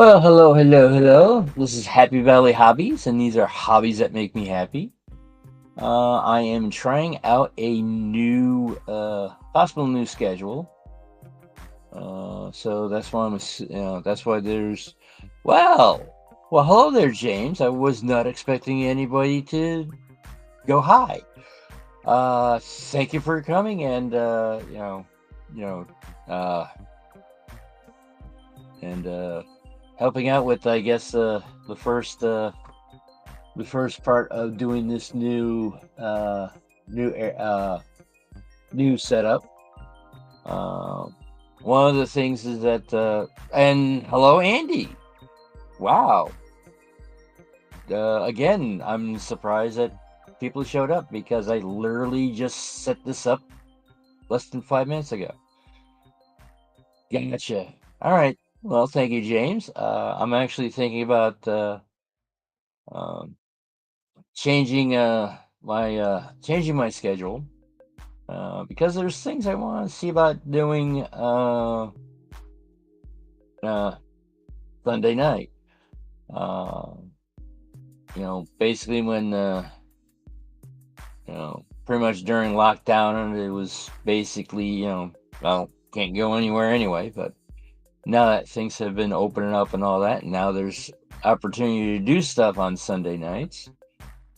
Well, hello, hello, hello. This is Happy Valley Hobbies, and these are hobbies that make me happy. I am trying out a possible new schedule. So that's why that's why there's, well, hello there, James. I was not expecting anybody to go hi. Thank you for coming, and you know, uh, and helping out with, I guess, the first part of doing this new new setup. Uh, One of the things is that and hello Andy. Wow. Again, I'm surprised that people showed up because I literally just set this up less than 5 minutes ago. Gotcha. All right. Well, thank you, James. I'm actually thinking about um, changing my schedule because there's things I want to see about doing uh, Sunday night. Uh, Basically when pretty much during lockdown, and it was basically well, can't go anywhere anyway. But now that things have been opening up and all that, and now there's opportunity to do stuff on Sunday nights.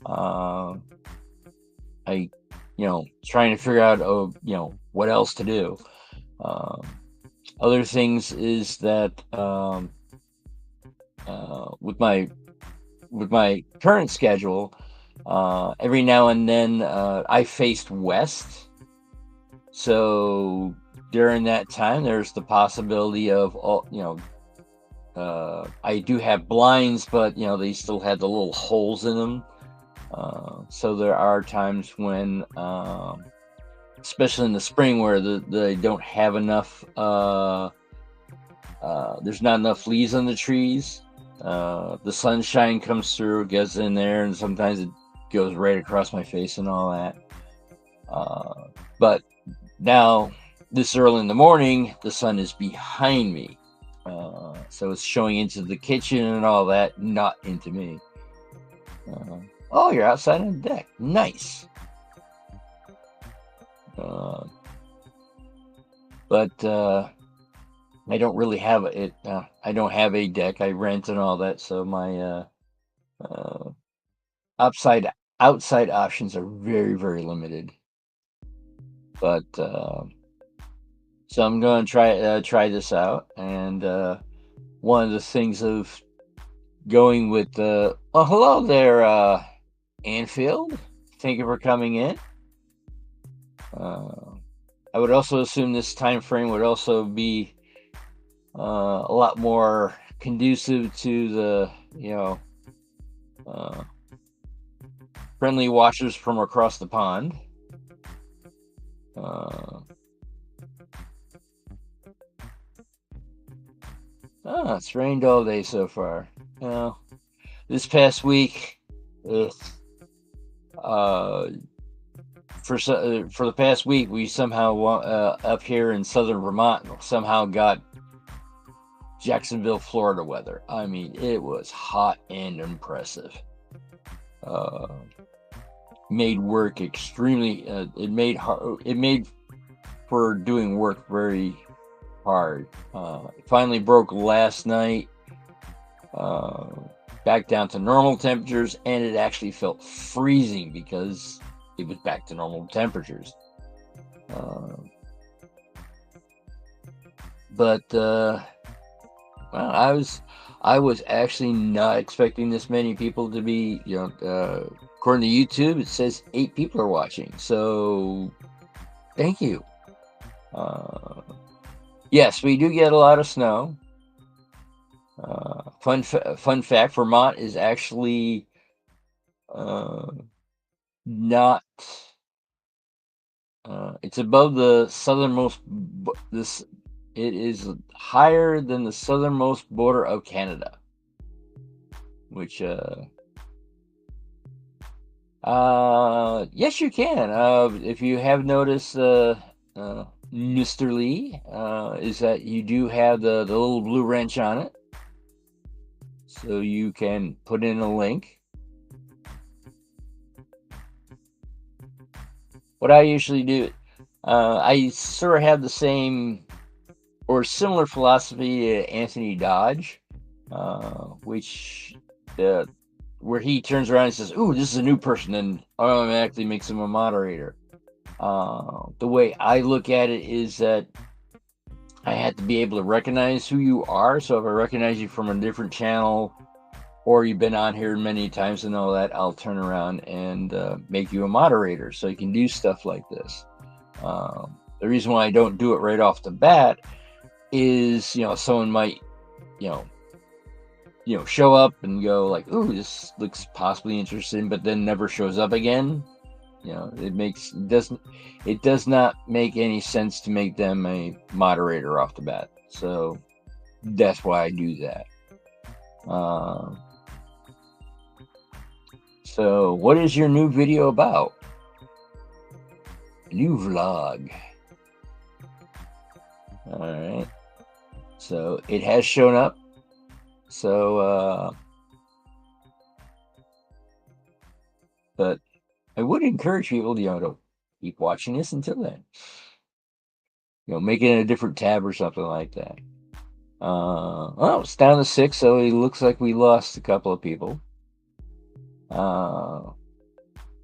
Uh, I trying to figure out what else to do. Um, Other things is that with my current schedule, every now and then I faced west, so during that time there's the possibility of I do have blinds, but they still have the little holes in them. So there are times when, especially in the spring, where they don't have enough. There's not enough leaves on the trees. The sunshine comes through, gets in there, and sometimes it goes right across my face and all that. But now, this early in the morning, the sun is behind me. So it's showing into the kitchen and all that, not into me. Oh, you're outside on the deck. Nice. Uh, but I don't really have it. I don't have a deck. I rent and all that, so my uh, outside outside options are very very limited. But so I'm going to try this out, and one of the things of going with oh, hello there, Anfield. Thank you for coming in. I would also assume this time frame would also be a lot more conducive to the uh, friendly watchers from across the pond. Uh, it's rained all day so far. Well, this past week, ugh, uh, for the past week, we somehow up here in southern Vermont somehow got Jacksonville, Florida weather. I mean, it was hot and impressive. Uh, Made work extremely. It made for doing work very hard. It finally broke last night. Uh, Back down to normal temperatures, and it actually felt freezing because it was back to normal temperatures. But well, I was actually not expecting this many people to be. According to YouTube, it says 8 people are watching. So thank you. Yes, we do get a lot of snow. Fun fact: Vermont is actually not. It's above the southernmost. This It is higher than the southernmost border of Canada, which yes, you can. If you have noticed, Mr. Lee, is that you do have the little blue wrench on it. So you can put in a link. What I usually do, I sort of have the same or similar philosophy to Anthony Dodge, which uh, where he turns around and says, "Ooh, this is a new person," and automatically makes him a moderator. The way I look at it is that I have to be able to recognize who you are. So if I recognize you from a different channel, or you've been on here many times and all that, I'll turn around and make you a moderator so you can do stuff like this. The reason why I don't do it right off the bat is, someone might, you know, show up and go like, "Ooh, this looks possibly interesting," but then never shows up again. It does not make any sense to make them a moderator off the bat. So that's why I do that. So what is your new video about? New vlog. All right. So it has shown up. So, but I would encourage people, to keep watching this until then. Make it in a different tab or something like that. Well, it's down to 6, so it looks like we lost a couple of people. But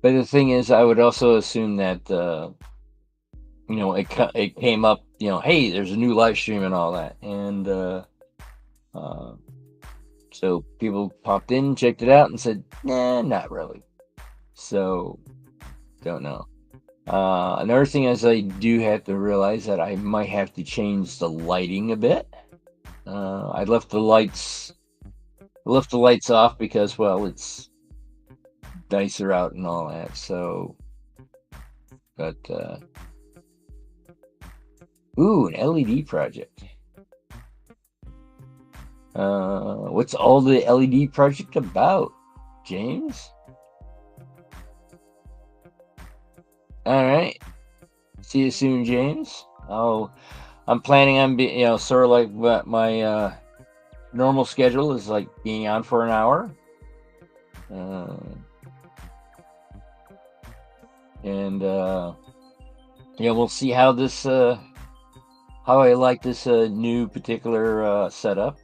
the thing is, I would also assume that it came up, hey, there's a new live stream and all that, and so people popped in, checked it out, and said, nah, not really. So, don't know. Another thing is I do have to realize that I might have to change the lighting a bit. I left the lights off because, well, it's nicer out and all that. So, but ooh, an LED project. What's all the LED project about, James? All right. See you soon, James. I'm planning on sort of like what my normal schedule is, like being on for an hour. And we'll see how this how I like this new particular setup.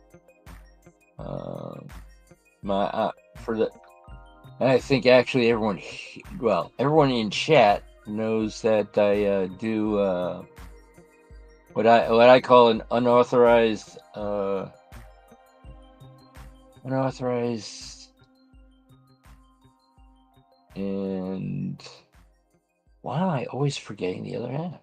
For the I think actually everyone in chat knows that I do what I call an unauthorized and why am I always forgetting the other half?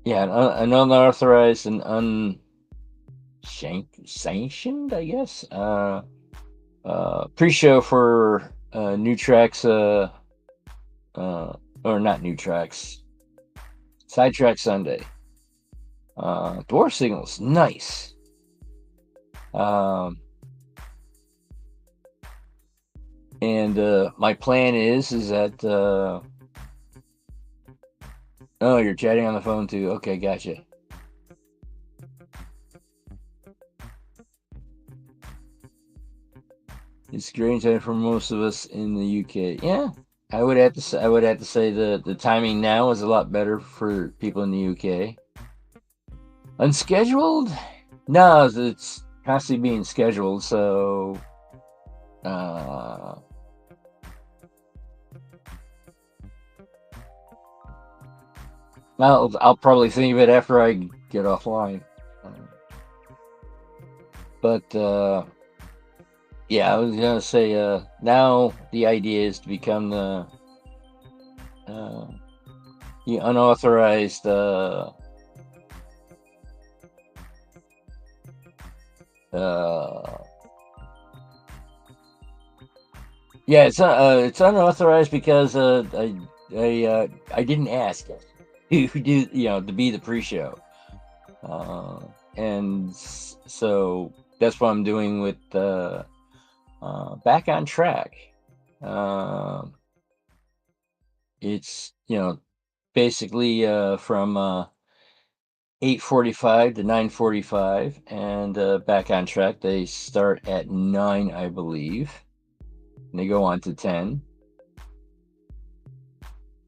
Yeah, an unauthorized and unsanctioned, I guess. Pre-show for new tracks, or not new tracks, Sidetrack Sunday. Dwarf Signals, nice. And my plan is that oh, you're chatting on the phone too. Okay, gotcha. It's strange time for most of us in the UK. Yeah, I would have to say the timing now is a lot better for people in the UK. Unscheduled? No, it's constantly being scheduled. So, I'll probably think of it after I get offline. But yeah, I was gonna say now the idea is to become the unauthorized yeah, it's unauthorized because I didn't ask it to do to be the pre-show, and so that's what I'm doing with Back on Track. It's basically from 8:45 to 9:45, and Back on Track, they start at 9, I believe, and they go on to 10.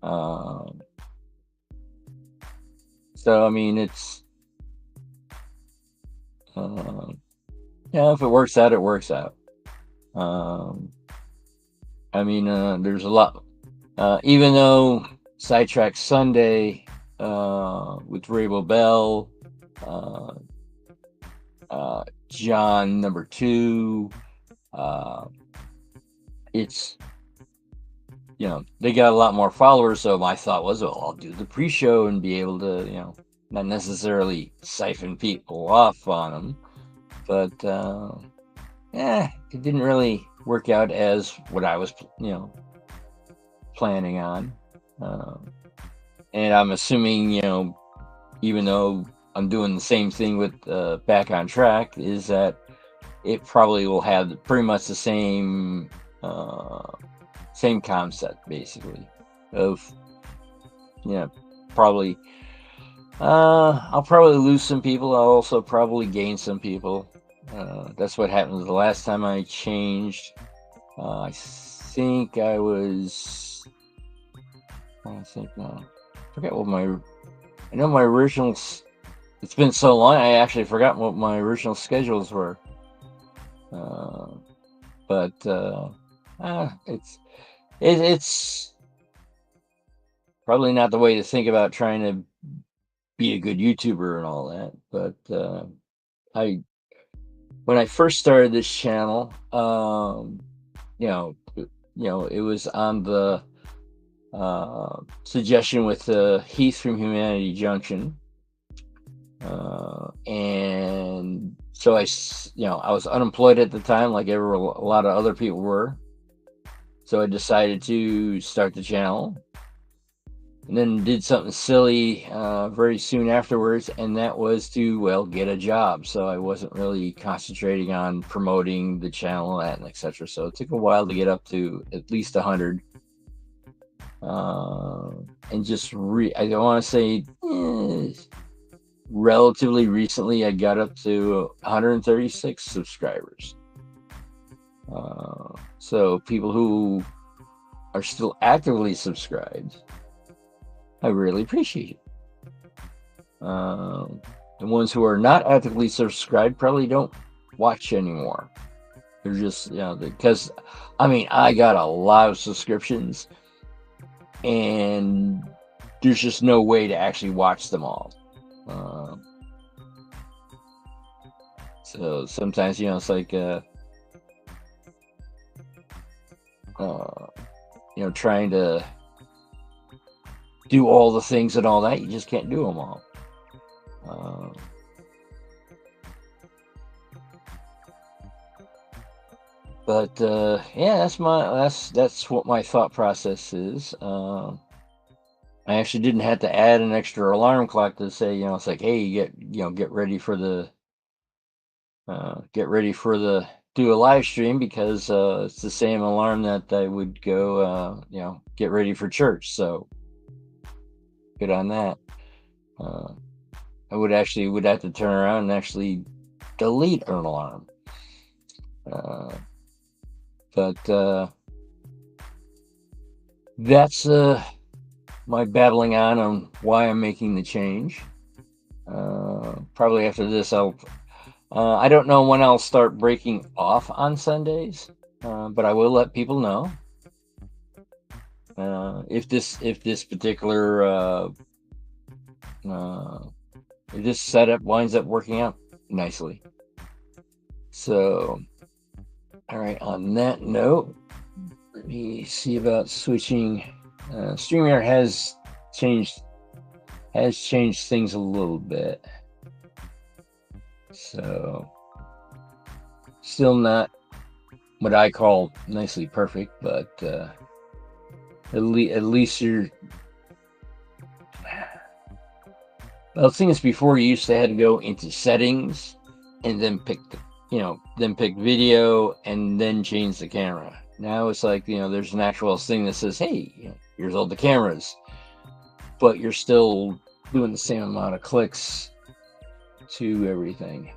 Um, so I mean, it's yeah, if it works out, it works out. I mean, there's a lot. Even though Sidetrack Sunday with Rainbow Bell, uh, John number 2, it's, they got a lot more followers. So my thought was, well, I'll do the pre-show and be able to, not necessarily siphon people off on them, but it didn't really work out as what I was, planning on. And I'm assuming, even though I'm doing the same thing with Back on Track, is that it probably will have pretty much the same concept, basically, of probably I'll probably lose some people. I'll also probably gain some people. That's what happened the last time I changed. I think I was. I think now. I forget what I know my original. It's been so long. I actually forgot what my original schedules were. But it's probably not the way to think about trying to be a good YouTuber and all that. But when I first started this channel, it was on the suggestion with Heath from Humanity Junction, and so I was unemployed at the time, like a lot of other people were. So I decided to start the channel, and then did something silly very soon afterwards, and that was to get a job. So I wasn't really concentrating on promoting the channel and etc. So it took a while to get up to at least 100. And just I don't want to say relatively recently I got up to 136 subscribers. So people who are still actively subscribed, I really appreciate it. The ones who are not actively subscribed probably don't watch anymore. They're just, because I got a lot of subscriptions, and there's just no way to actually watch them all. So sometimes, it's like, trying to do all the things and all that, you just can't do them all. But that's what my thought process is. I actually didn't have to add an extra alarm clock to say, it's like, hey, get ready for the do a live stream, because it's the same alarm that I would go, get ready for church. So good on that. I would have to turn around and actually delete an alarm. But that's my babbling on why I'm making the change. Probably after this, I don't know when I'll start breaking off on Sundays, but I will let people know if this particular if this setup winds up working out nicely. So, all right. On that note, let me see about switching. StreamYard has changed things a little bit. So, still not what I call nicely perfect, but at least you're. Well, the thing is, before you used to have to go into settings and then pick video and then change the camera. Now it's like, there's an actual thing that says, hey, here's all the cameras, but you're still doing the same amount of clicks to everything.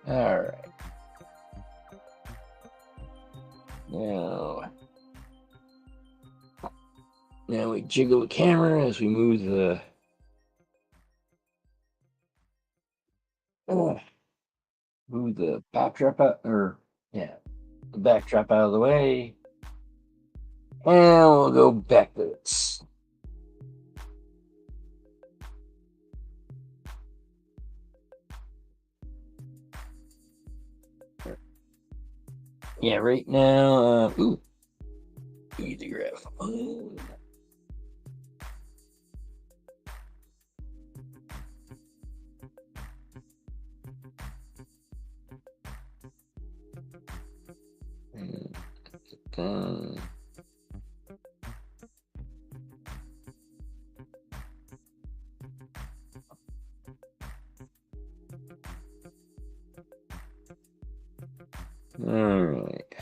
All right. Now we jiggle the camera as we move the backdrop out, or yeah, the backdrop out of the way, and we'll go back to this. Yeah, right now, easy grab. All right.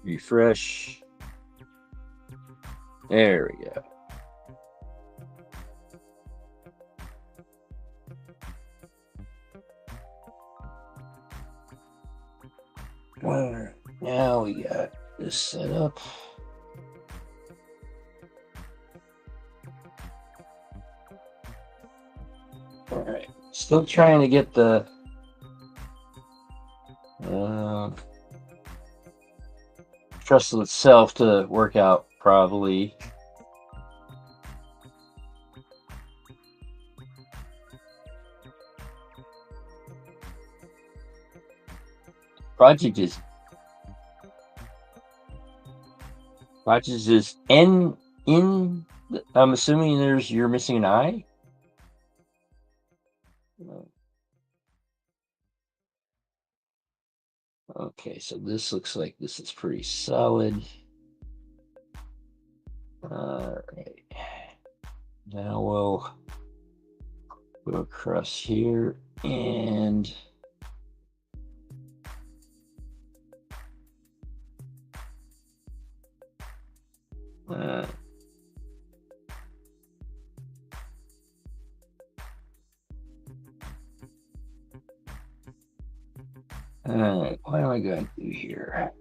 Refresh. There we go. All right. Now we got this set up. All right. Still trying to get the trestle itself to work out probably. Project is N in. I'm assuming you're missing an eye. Okay, so this looks like this is pretty solid. All right. Now we'll go across here and all right, what am I going to do here?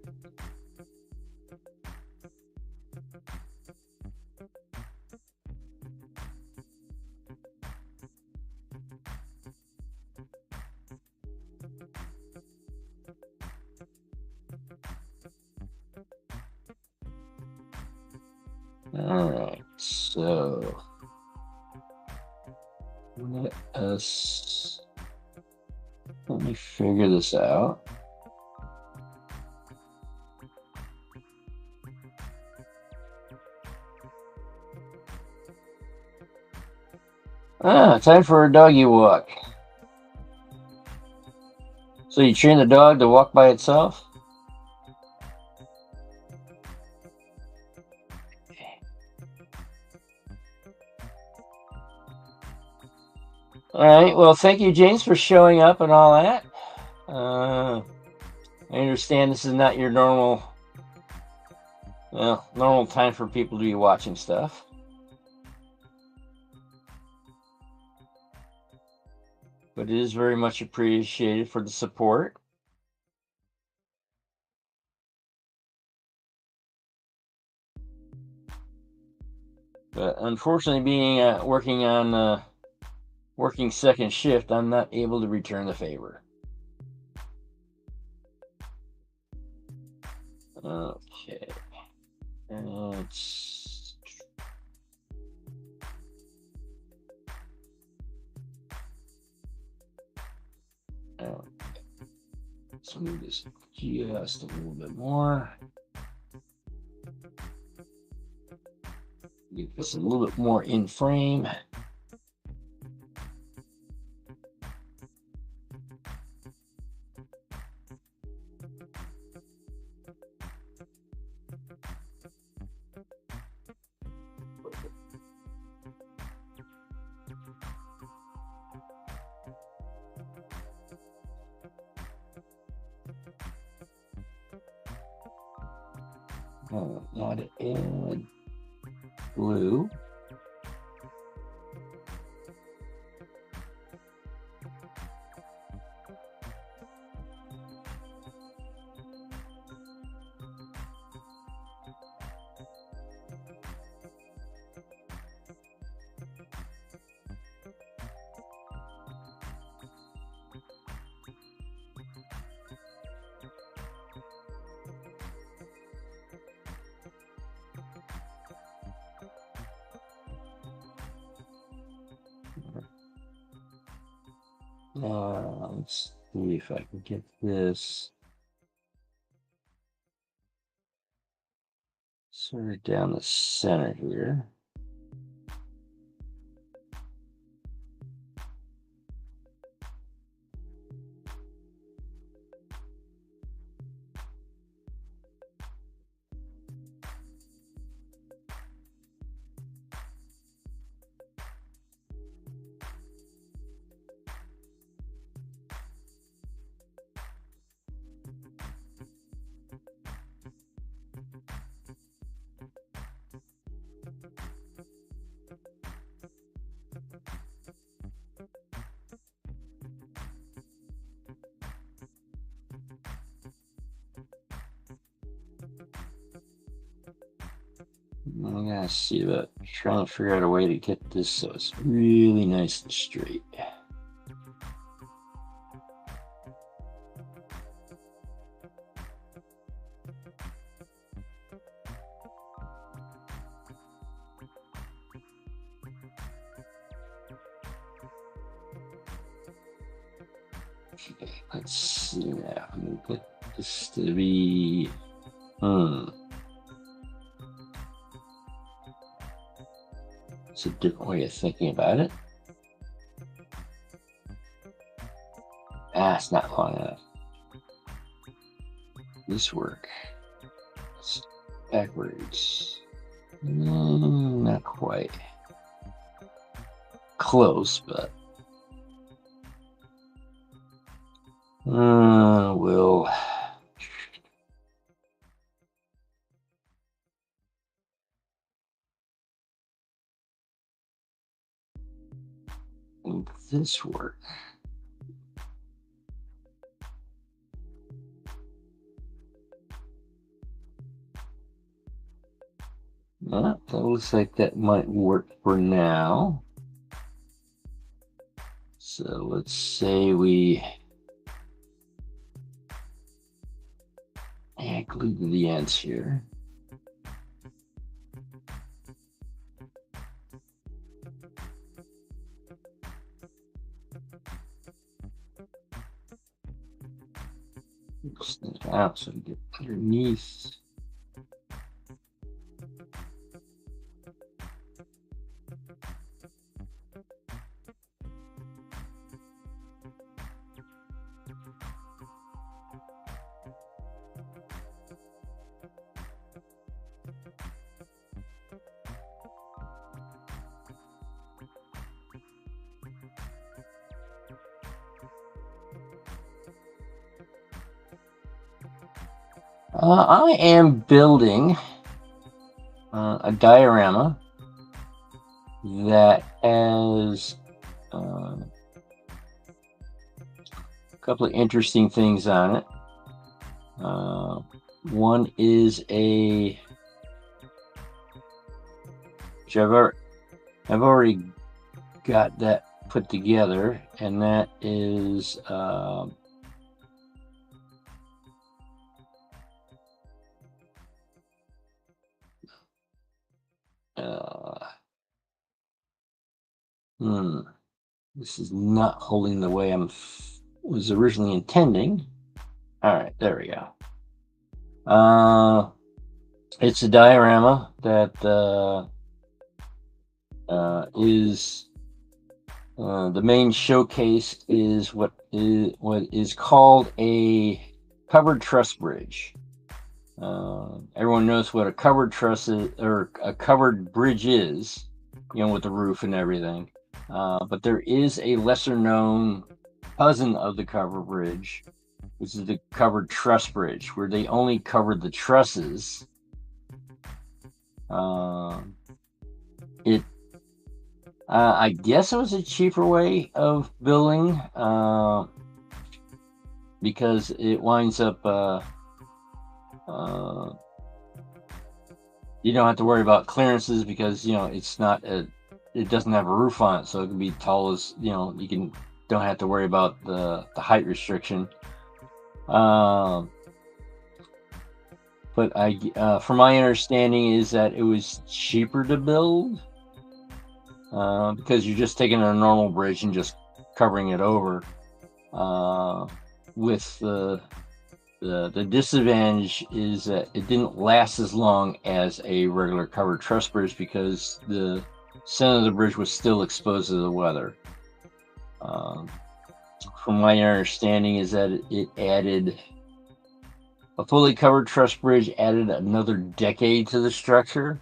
All right, so let me figure this out. Time for a doggy walk. So you train the dog to walk by itself? All right. Well, thank you, James, for showing up and all that. I understand this is not your normal time for people to be watching stuff. But it is very much appreciated for the support. But unfortunately, being working second shift, I'm not able to return the favor. Okay. Let's move this just a little bit more. Get this a little bit more in frame. Add in blue. Let's see if I can get this sort of down the center here. I gotta see about trying to figure out a way to get this so it's really nice and straight. Let's see now. I'm gonna get this to be. It's a different way of thinking about it. It's not long enough. This work. It's backwards. Not quite. Close, but. We'll. Make this work. That looks like that might work for now. So let's say we add glue to the ends here. Snip it out so we get underneath. I am building a diorama that has a couple of interesting things on it. One is which I've already got that put together, and that is this is not holding the way I was originally intending. All right, there we go. It's a diorama that is the main showcase is what is called a covered truss bridge. Everyone knows what a covered truss is, or a covered bridge is, with the roof and everything. But there is a lesser known cousin of the covered bridge, which is the covered truss bridge, where they only covered the trusses. I guess it was a cheaper way of building, because it winds up you don't have to worry about clearances because it's not it doesn't have a roof on it, so it can be tall as you don't have to worry about the height restriction. But from my understanding is that it was cheaper to build because you're just taking a normal bridge and just covering it over. With the disadvantage is that it didn't last as long as a regular covered truss bridge because the center of the bridge was still exposed to the weather. From my understanding is that it added a fully covered truss bridge added another decade to the structure,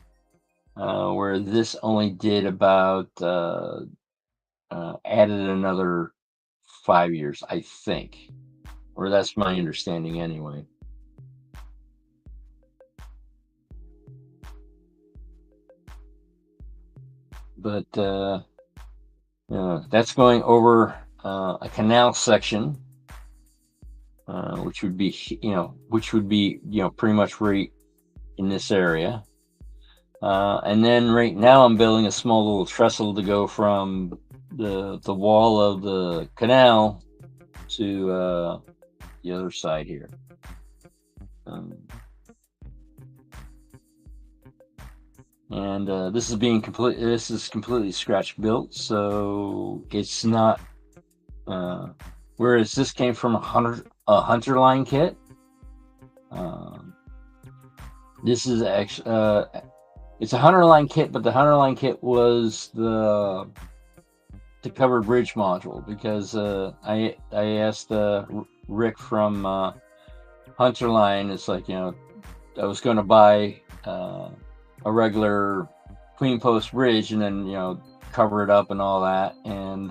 where this only did about added another 5 years, I think, or that's my understanding anyway. But that's going over a canal section, which would be pretty much right in this area. And then right now I'm building a small little trestle to go from the wall of the canal to the other side here. And this is completely scratch built, so it's not whereas this came from a hunter line kit. This is actually it's a hunter line kit, but the hunter line kit was the covered bridge module because I asked Rick from Hunter Line. It's like, I was going to buy a regular queen post bridge and then cover it up and all that, and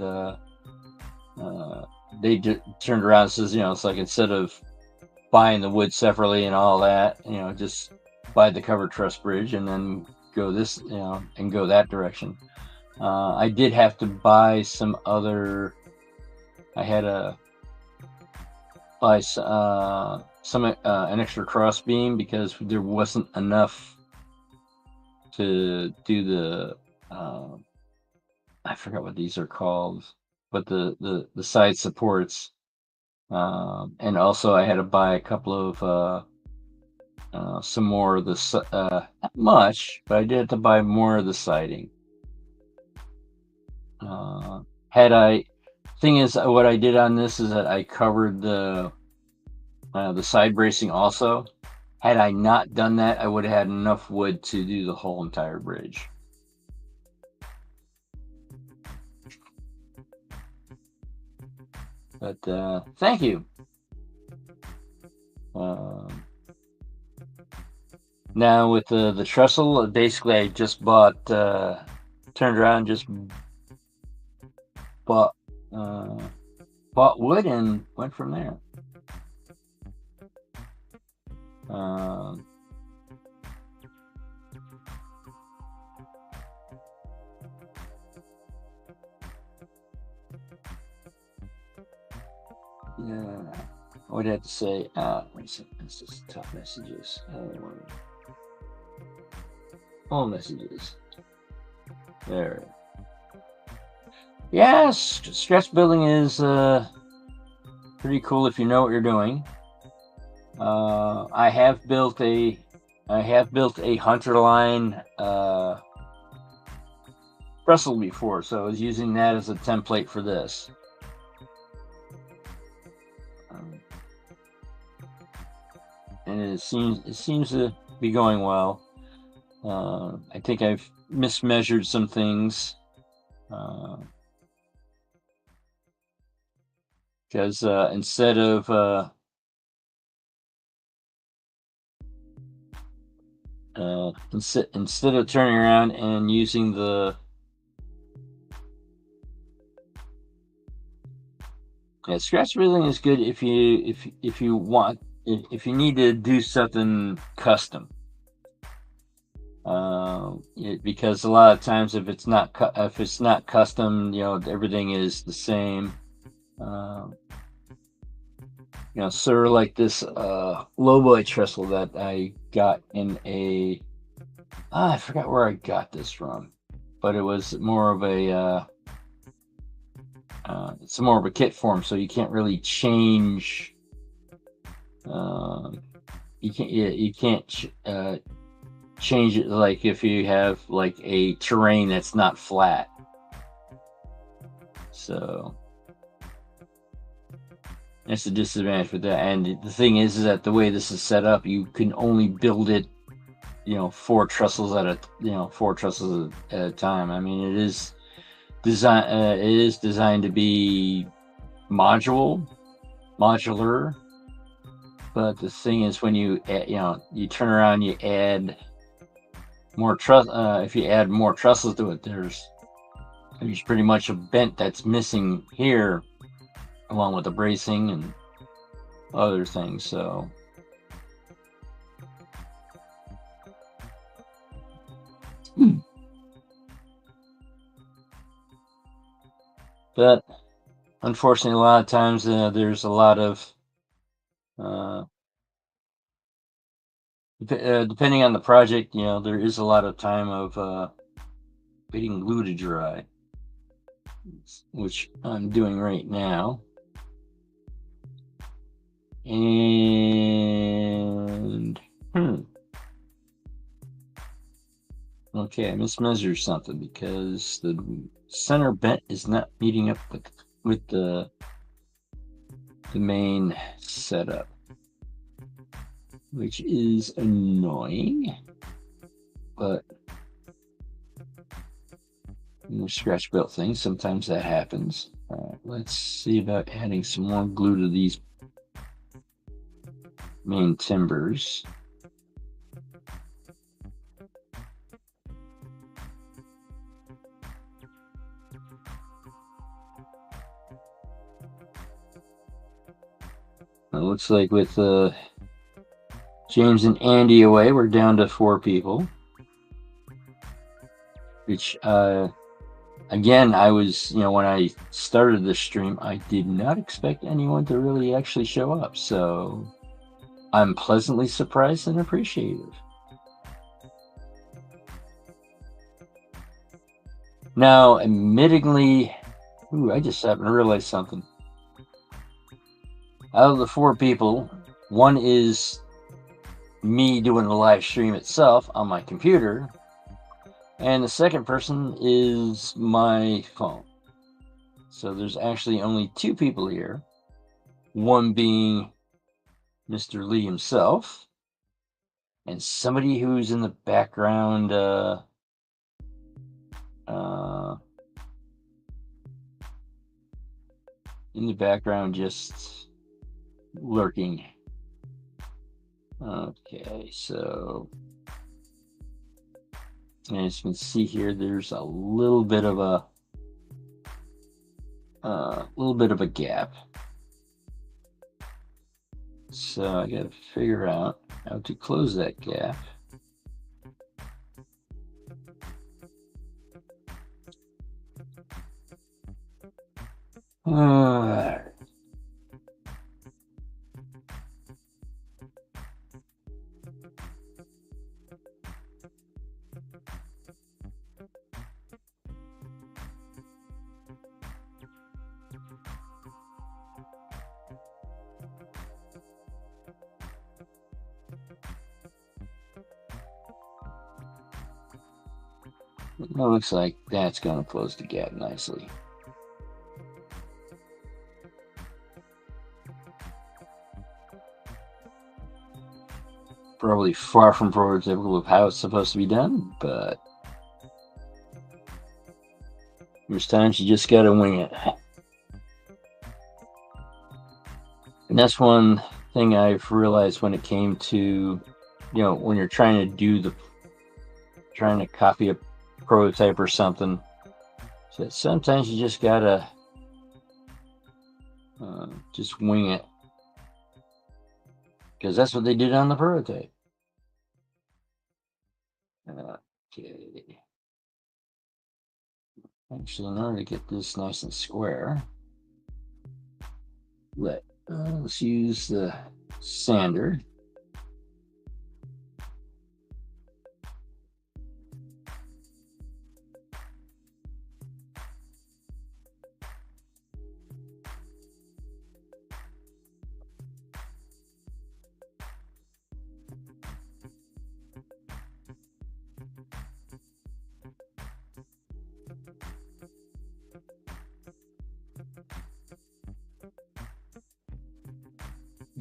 they turned around and says, it's like, instead of buying the wood separately and all that, just buy the covered truss bridge and then go this, and go that direction. I did have to buy some other. I had to buy an extra cross beam because there wasn't enough to do the. I forgot what these are called, but the side supports, and also I had to buy a couple of some more of the not much, but I did have to buy more of the siding. Thing is, what I did on this is that I covered the side bracing also. Had I not done that, I would have had enough wood to do the whole entire bridge. But thank you. Now with the trestle, basically I just bought, turned around, just bought wood and went from there. Yeah, I would have to say, wait a second, this is top messages. All messages. There. Yes, sketch building is pretty cool if you know what you're doing. I have built a hunter line trestle before, so I was using that as a template for this. And it seems to be going well. I think I've mismeasured some things. Because instead of turning around and using the scratch building is good if you need to do something custom. Because a lot of times if it's not custom, everything is the same. Sort of like this lowboy trestle that I got in a. I forgot where I got this from, but it was more of a. It's more of a kit form, so you can't really change. You can't change it like if you have like a terrain that's not flat. So That's the disadvantage with that. And the thing is that the way this is set up, you can only build it, four trestles at a time. I mean, it is designed to be modular, but the thing is when you you turn around, you add more if you add more trestles to it, there's pretty much a bent that's missing here, along with the bracing and other things. So but unfortunately, a lot of times there's a lot of uh, depending on the project, there is a lot of time of waiting glue to dry, which I'm doing right now. And okay, I mismeasured something because the center bent is not meeting up with the main setup, which is annoying, but scratch built things, sometimes that happens. All right, let's see about adding some more glue to these main timbers. It looks like with James and Andy away, we're down to 4 people. Which, again, I was, when I started this stream, I did not expect anyone to really actually show up. So I'm pleasantly surprised and appreciative. Now, admittingly, I just happened to realize something. Out of the 4 people, one is me doing the live stream itself on my computer, and the second person is my phone. So there's actually only 2 people here, one being Mr. Lee himself, and somebody who's in the background just lurking. Okay, so as you can see here, there's a little bit of a gap. So I got to figure out how to close that gap. It looks like that's going to close the gap nicely. Probably far from prototypical of how it's supposed to be done, but there's times you just got to wing it. And that's one thing I've realized when it came to, when you're trying to copy a prototype or something, so sometimes you just gotta just wing it, because that's what they did on the prototype. Okay. Actually, in order to get this nice and square, let's use the sander.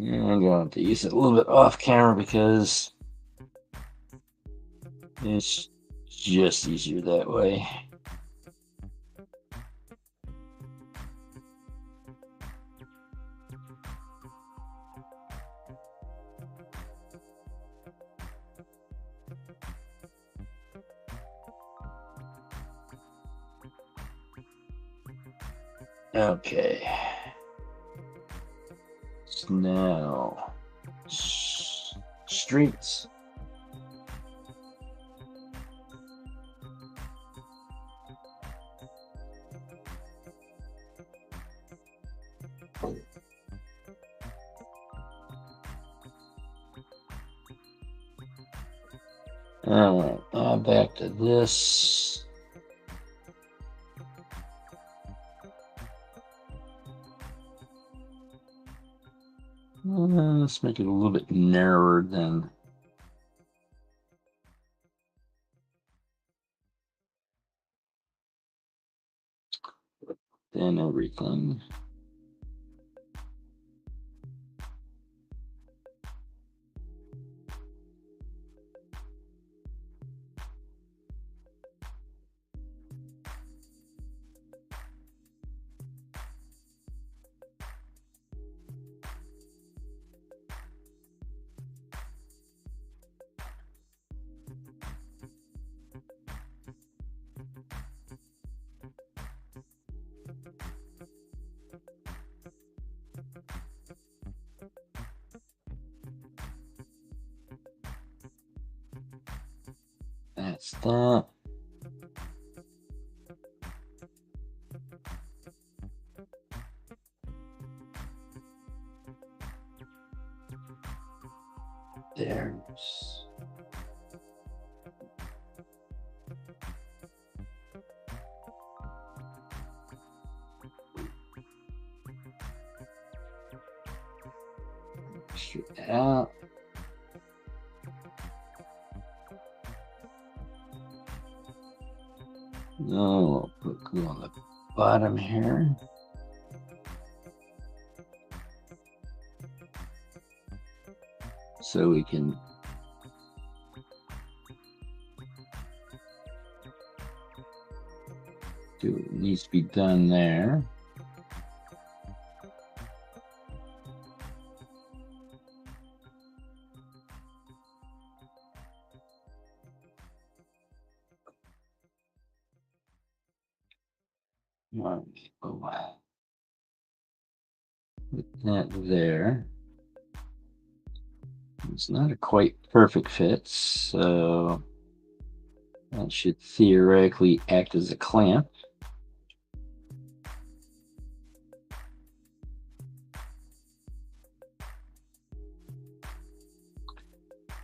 I'm going to use it a little bit off camera because it's just easier that way. Okay. So now, streets. Alright, now back to this. Let's make it a little bit narrower than everything. That's that. There's straight that out. No, we'll put glue on the bottom here. So we can do what needs to be done there. Put that there. It's not a quite perfect fit, so that should theoretically act as a clamp.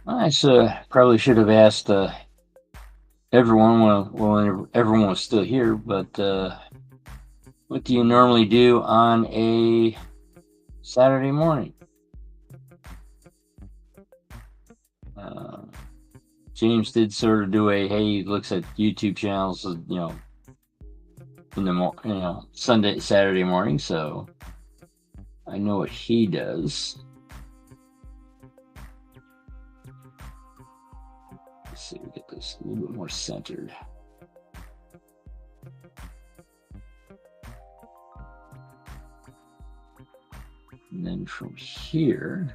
I probably should have asked everyone when everyone was still here, but what do you normally do on a Saturday morning? James did sort of do a hey, he looks at YouTube channels, in the Saturday morning, so I know what he does. Let's see, we get this a little bit more centered. And then from here,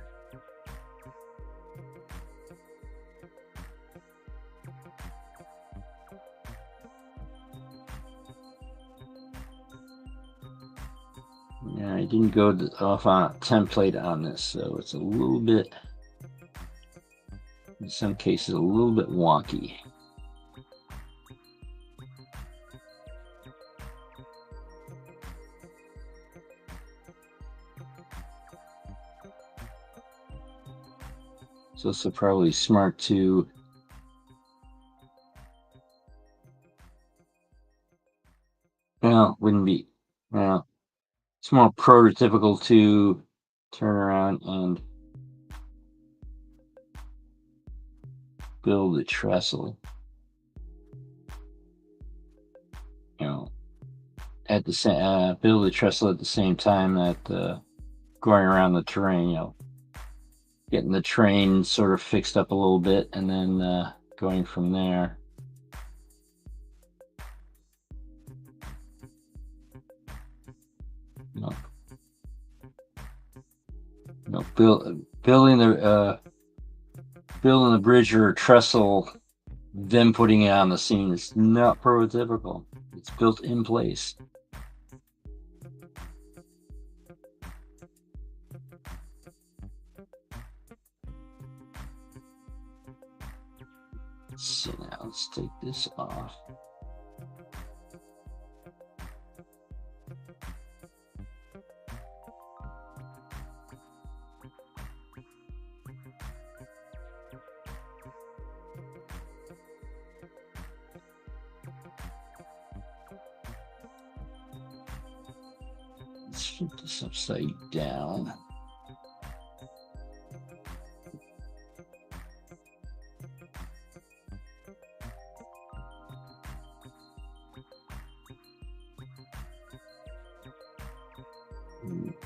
yeah, I didn't go off on a template on this, so it's a little bit, in some cases, a little bit wonky. So it's probably smart to wouldn't be, it's more prototypical to turn around and build the trestle, at the same build the trestle at the same time that going around the terrain, getting the train sort of fixed up a little bit, and then going from there. You know, building the bridge or trestle, then putting it on the scene is not prototypical. It's built in place. So now let's take this off. Let's flip this upside down.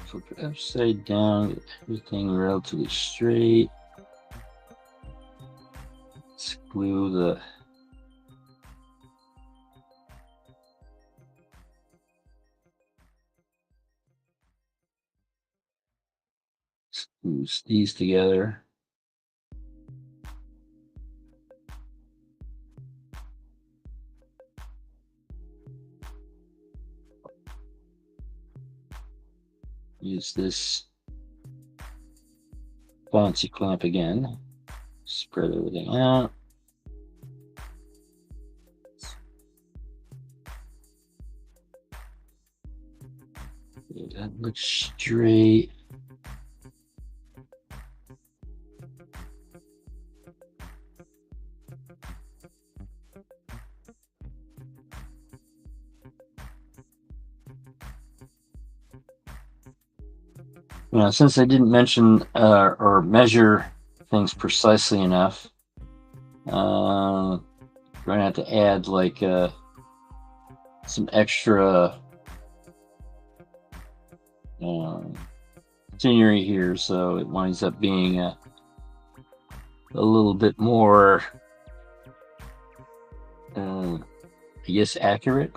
Flip it upside down, get everything relatively straight. Let's glue the screws these together. Use this bouncy clamp again. Spread everything out. That looks straight. Since I didn't mention or measure things precisely enough, I'm going to have to add like some extra scenery here, so it winds up being a little bit more, I guess, accurate.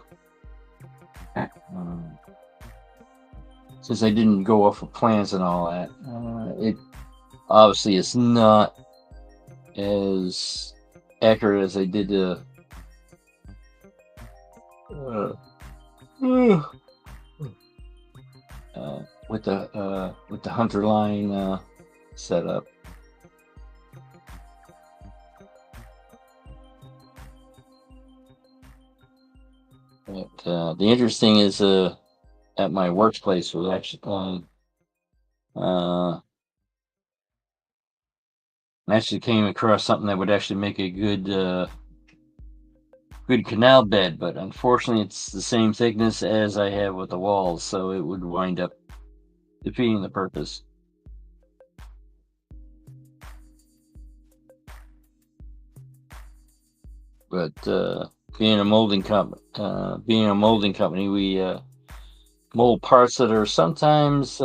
Since I didn't go off of plans and all that, it obviously is not as accurate as I did with the Hunter line setup. But the interesting is at my workplace was actually actually came across something that would actually make a good canal bed, but unfortunately it's the same thickness as I have with the walls, so it would wind up defeating the purpose. But being a molding company, we mold parts that are sometimes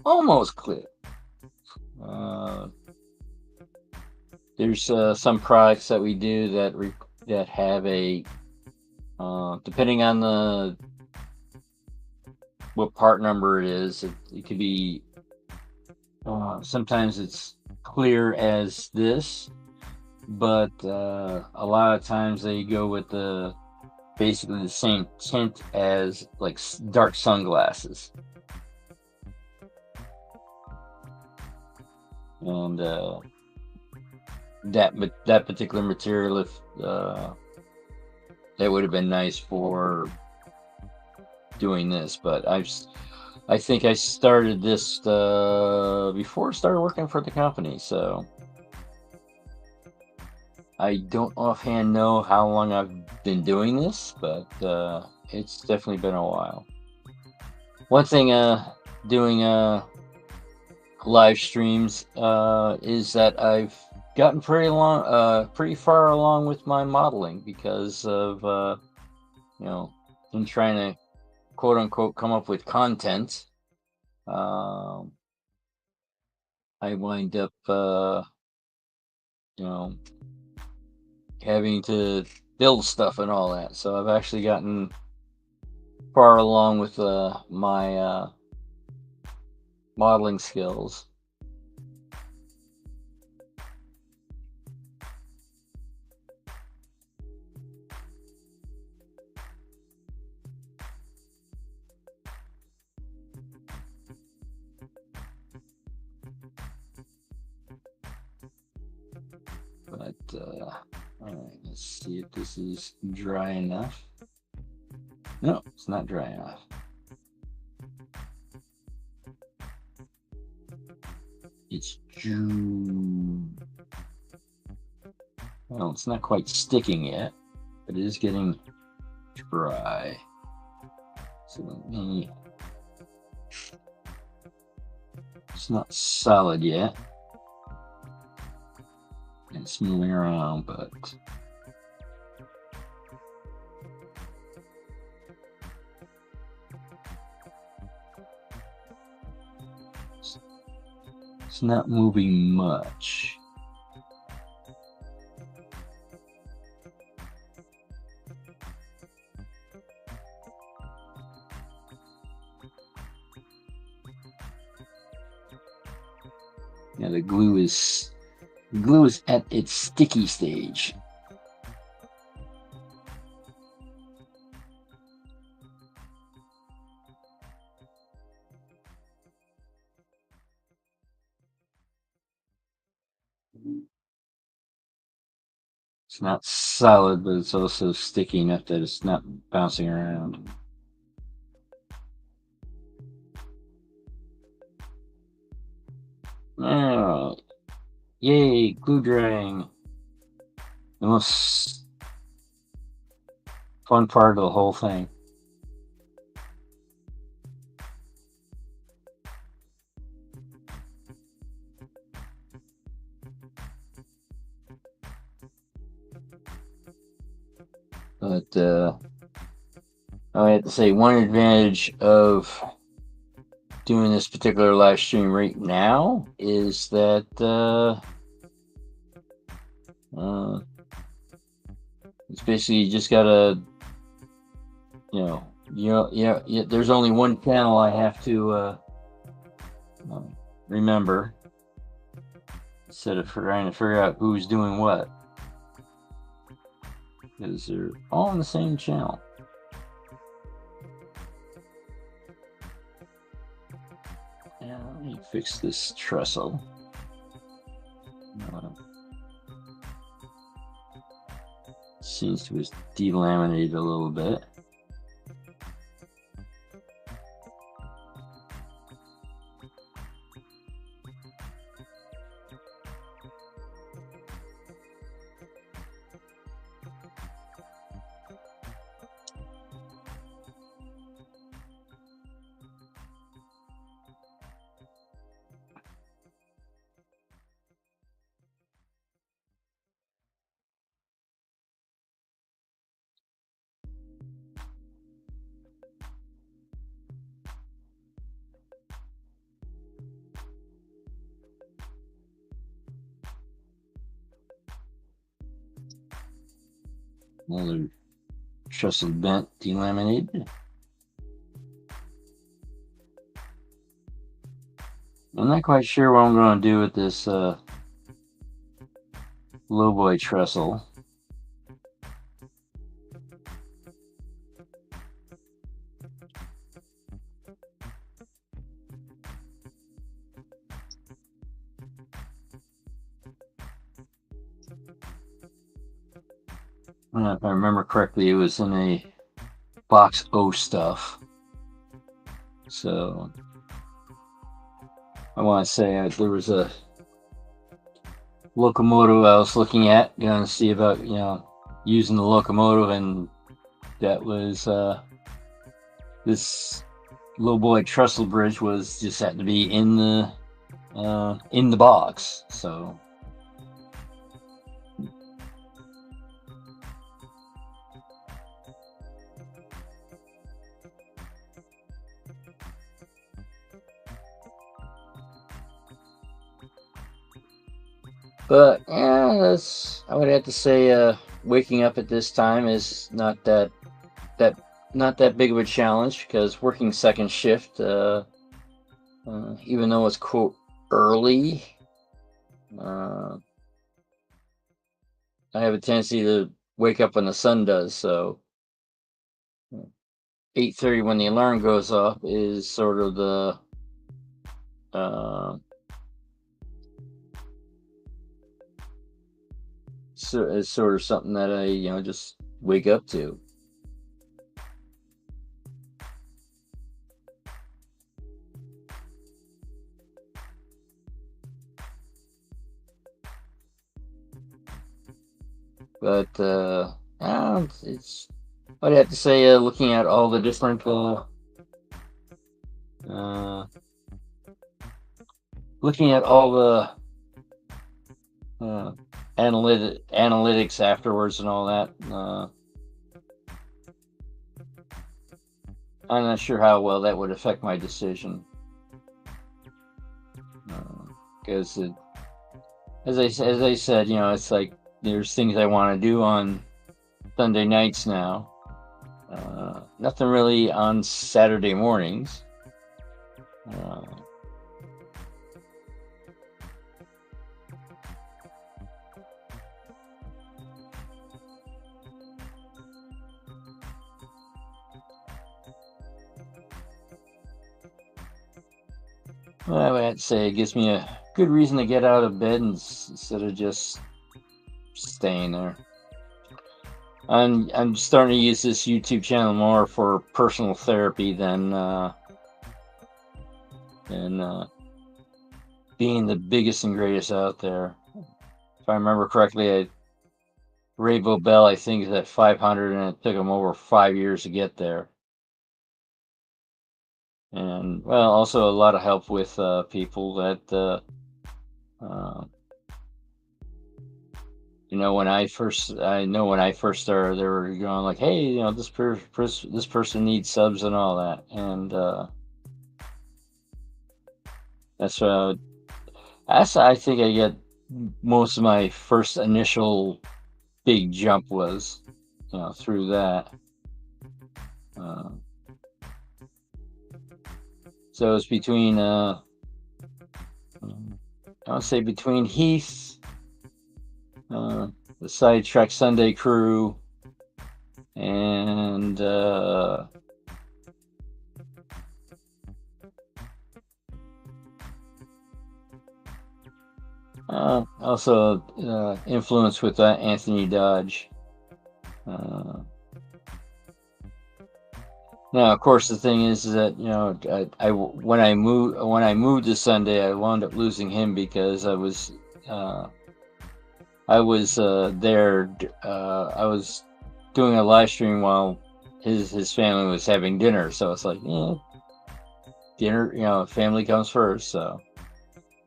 almost clear. There's some products that we do that have a depending on what part number it is, it could be sometimes it's clear as this, but a lot of times they go with basically the same tint as like dark sunglasses. And that particular material, if that would have been nice for doing this, but I think I started this before I started working for the company, so I don't offhand know how long I've been doing this, but it's definitely been a while. One thing doing live streams is that I've gotten pretty far along with my modeling because of in trying to quote unquote come up with content. Um, I wind up, you know, having to build stuff and all that. So I've actually gotten far along with my modeling skills. But all right, let's see if this is dry enough. No, it's not dry enough. It's June. Well, it's not quite sticking yet, but it is getting dry. So let me. It's not solid yet. It's moving around, but it's not moving much. Yeah, the glue is at its sticky stage. It's not solid, but it's also sticky enough that it's not bouncing around. Alright. Yay, glue drying. The most fun part of the whole thing. But I have to say, one advantage of doing this particular live stream right now is that it's basically you just gotta, there's only one channel I have to remember instead of trying to figure out who's doing what, because they're all on the same channel. Now let me fix this trestle. Seems to have delaminated a little bit. Another trestle bent, delaminated. I'm not quite sure what I'm going to do with this lowboy trestle. If I remember correctly, it was in a box O stuff. So I want to say there was a locomotive I was looking at, going to see about using the locomotive, and that was this lowboy trestle bridge was just happened to be in the box. So But yeah, that's I would have to say waking up at this time is that not that big of a challenge because working second shift, even though it's quote early, uh, I have a tendency to wake up when the sun does. So 8:30 when the alarm goes off is sort of the uh, is sort of something that I just wake up to. But it's I'd have to say looking at all the different uh, looking at all the uh, analytics afterwards and all that. I'm not sure how well that would affect my decision because as I said, it's like there's things I want to do on Sunday nights now. Nothing really on Saturday mornings. Uh, well, I would say it gives me a good reason to get out of bed instead of just staying there. I'm starting to use this YouTube channel more for personal therapy than being the biggest and greatest out there. If I remember correctly, Raybo Bell I think is at 500, and it took him over 5 years to get there. And well, also a lot of help with people that when I first started, they were going like, "Hey, this person needs subs and all that," and that's I think I get most of my first initial big jump was, through that. Uh, so it's between I would say between Heath, the Sidetrack Sunday crew, and also influence with Anthony Dodge. Now, of course, the thing is that I when I moved to Sunday, I wound up losing him because I was there. I was doing a live stream while his family was having dinner, so it's like, dinner, family comes first. So,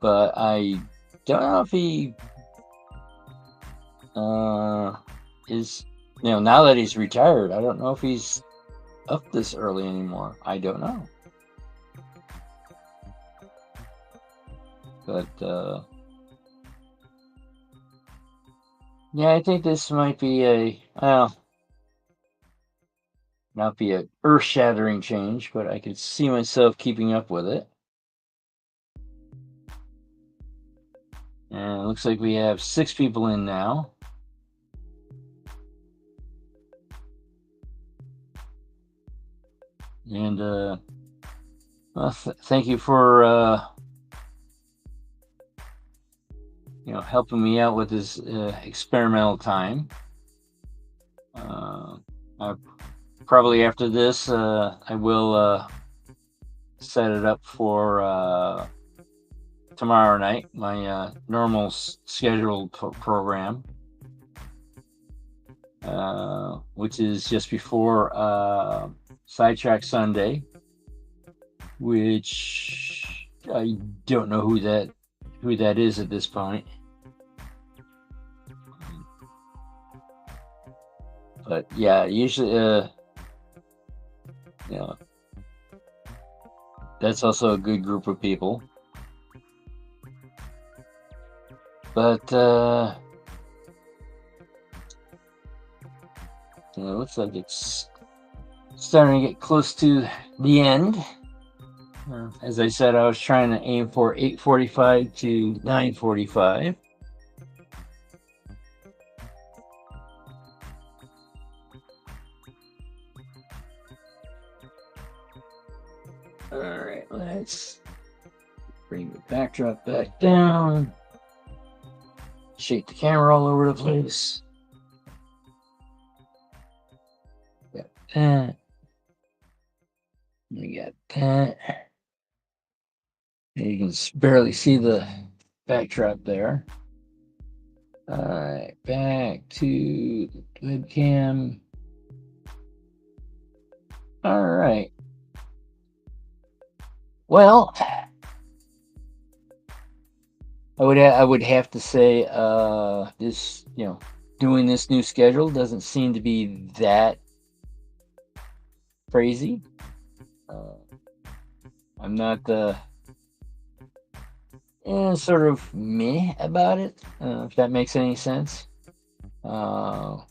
but I don't know if he is, now that he's retired, I don't know if he's up this early anymore. I don't know. But yeah, I think this might be not be a earth-shattering change, but I could see myself keeping up with it. And it looks like we have 6 people in now. And well, thank you for helping me out with this experimental time. Probably after this, I will set it up for tomorrow night, my normal scheduled program, which is just before Sidetrack Sunday, which I don't know who that is at this point. But yeah, usually that's also a good group of people. But it looks like it's starting to get close to the end. As I said, I was trying to aim for 8:45 to 9:45. All right, let's bring the backdrop back down. Shake the camera all over the place. Got that. We got that. You can barely see the backdrop there. All right, back to the webcam. All right. Well, I would have to say this, doing this new schedule doesn't seem to be that crazy. Uh, I'm not sort of meh about it, if that makes any sense. But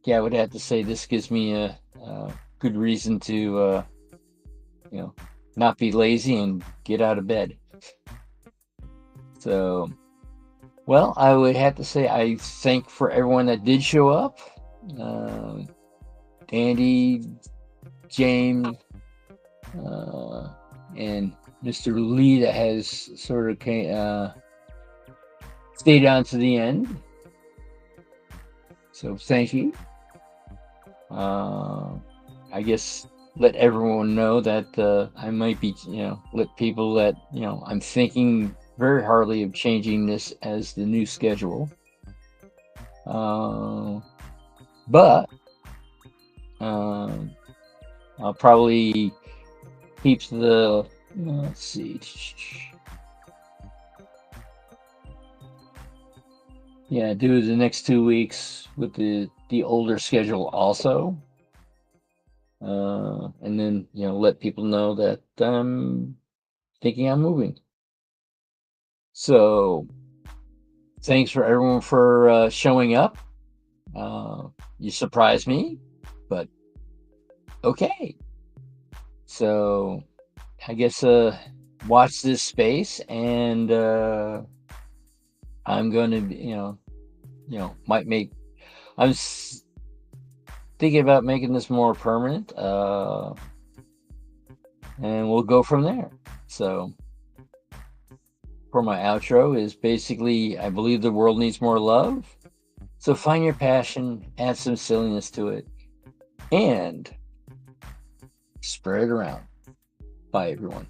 yeah, I would have to say this gives me a good reason to not be lazy and get out of bed. So, well, I would have to say I thank for everyone that did show up. Andy, James, and Mr. Lee that has sort of stayed on to the end. So thank you. I guess let everyone know that I might be, let people that, I'm thinking very hardly of changing this as the new schedule. But I'll probably keep the, let's see. Yeah, do the next 2 weeks with the older schedule also. And then, let people know that I'm thinking I'm moving. So thanks for everyone for showing up. You surprised me, but okay. So I guess watch this space, and I'm going to, might make. I'm thinking about making this more permanent, and we'll go from there. So for my outro is basically, I believe the world needs more love. So find your passion, add some silliness to it, and spread it around. Bye, everyone.